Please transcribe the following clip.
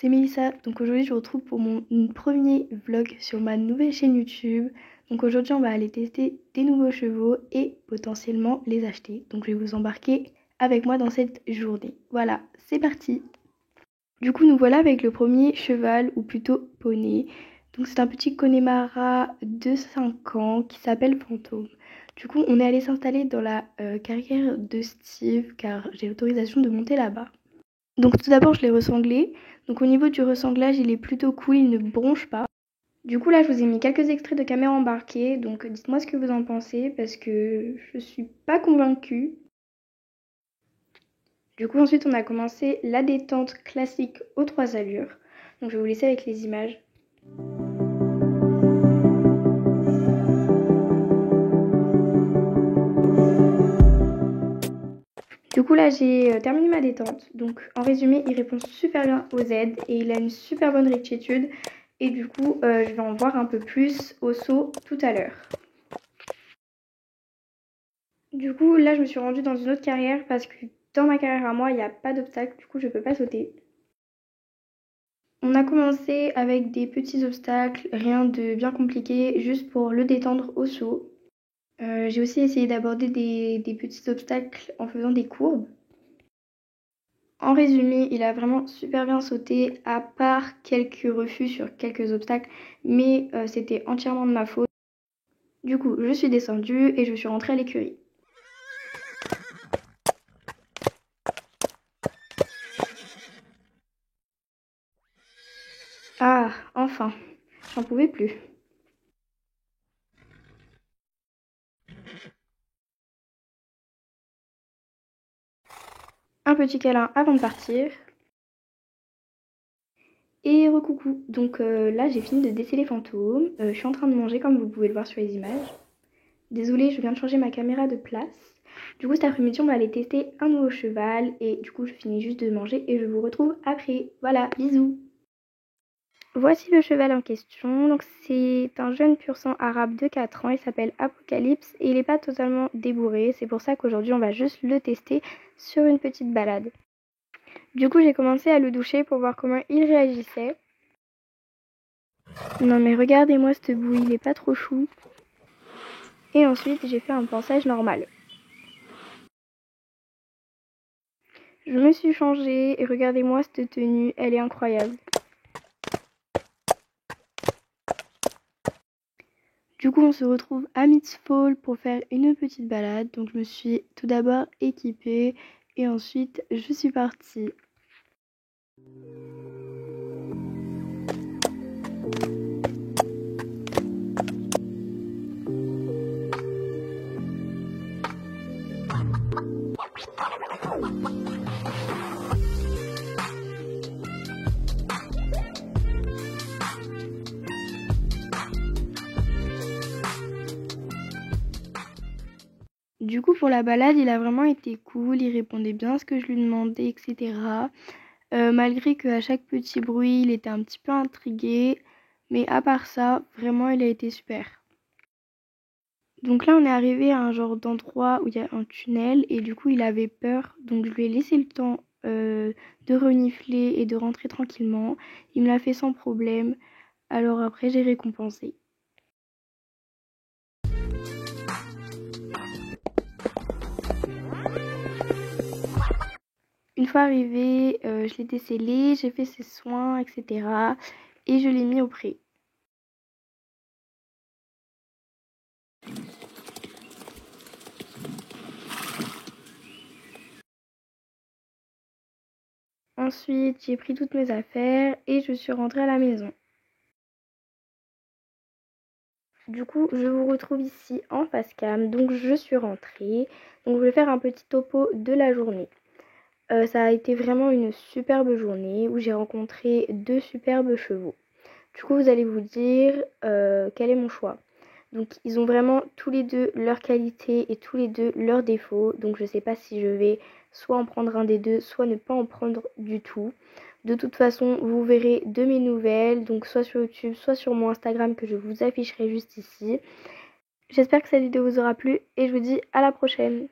c'est Mélissa. Donc aujourd'hui je vous retrouve pour mon premier vlog sur ma nouvelle chaîne YouTube. Donc aujourd'hui on va aller tester des nouveaux chevaux et potentiellement les acheter. Donc je vais vous embarquer avec moi dans cette journée. Voilà, c'est parti. Du coup nous voilà avec le premier cheval ou plutôt poney. Donc c'est un petit Connemara de 5 ans qui s'appelle Fantôme. Du coup on est allé s'installer dans la carrière de Steve car j'ai l'autorisation de monter là-bas. Donc tout d'abord je l'ai ressanglé. Donc au niveau du ressanglage il est plutôt cool, il ne bronche pas. Du coup là je vous ai mis quelques extraits de caméra embarquée. Donc dites-moi ce que vous en pensez parce que je suis pas convaincue. Du coup ensuite on a commencé la détente classique aux 3 allures. Donc je vais vous laisser avec les images. Du coup là j'ai terminé ma détente. Donc en résumé il répond super bien aux aides et il a une super bonne rectitude. Et du coup je vais en voir un peu plus au saut tout à l'heure. Du coup là je me suis rendue dans une autre carrière parce que dans ma carrière à moi il n'y a pas d'obstacle. Du coup je peux pas sauter. On a commencé avec des petits obstacles, rien de bien compliqué, juste pour le détendre au saut. J'ai aussi essayé d'aborder des petits obstacles en faisant des courbes. En résumé, il a vraiment super bien sauté, à part quelques refus sur quelques obstacles, mais c'était entièrement de ma faute. Du coup, je suis descendue et je suis rentrée à l'écurie. Ah, enfin, j'en pouvais plus. Un petit câlin avant de partir. Et recoucou. Donc là, j'ai fini de déceler Fantôme. Je suis en train de manger comme vous pouvez le voir sur les images. Désolée, je viens de changer ma caméra de place. Du coup, cet après-midi, on va aller tester un nouveau cheval. Et du coup, je finis juste de manger et je vous retrouve après. Voilà, bisous. Voici le cheval en question. Donc c'est un jeune pur sang arabe de 4 ans. Il s'appelle Apocalypse et il n'est pas totalement débourré. C'est pour ça qu'aujourd'hui, on va juste le tester sur une petite balade. Du coup, j'ai commencé à le doucher pour voir comment il réagissait. Non mais regardez-moi cette boue, il est pas trop chou. Et ensuite, j'ai fait un pansage normal. Je me suis changée et regardez-moi cette tenue, elle est incroyable. Du coup, on se retrouve à Mitzfall pour faire une petite balade. Donc, je me suis tout d'abord équipée et ensuite, je suis partie. Du coup, pour la balade, il a vraiment été cool, il répondait bien à ce que je lui demandais, etc. Malgré qu'à chaque petit bruit, il était un petit peu intrigué. Mais à part ça, vraiment, il a été super. Donc là, on est arrivé à un genre d'endroit où il y a un tunnel et du coup, il avait peur. Donc je lui ai laissé le temps de renifler et de rentrer tranquillement. Il me l'a fait sans problème. Alors après, j'ai récompensé. Une fois arrivé, je l'ai décellé, j'ai fait ses soins, etc. Et je l'ai mis au pré. Ensuite, j'ai pris toutes mes affaires et je suis rentrée à la maison. Du coup, je vous retrouve ici en face cam. Donc, je suis rentrée. Donc, je vais faire un petit topo de la journée. Ça a été vraiment une superbe journée où j'ai rencontré 2 superbes chevaux. Du coup, vous allez vous dire quel est mon choix. Donc, ils ont vraiment tous les deux leurs qualités et tous les deux leurs défauts. Donc, je ne sais pas si je vais soit en prendre un des deux, soit ne pas en prendre du tout. De toute façon, vous verrez de mes nouvelles, donc soit sur YouTube, soit sur mon Instagram que je vous afficherai juste ici. J'espère que cette vidéo vous aura plu et je vous dis à la prochaine.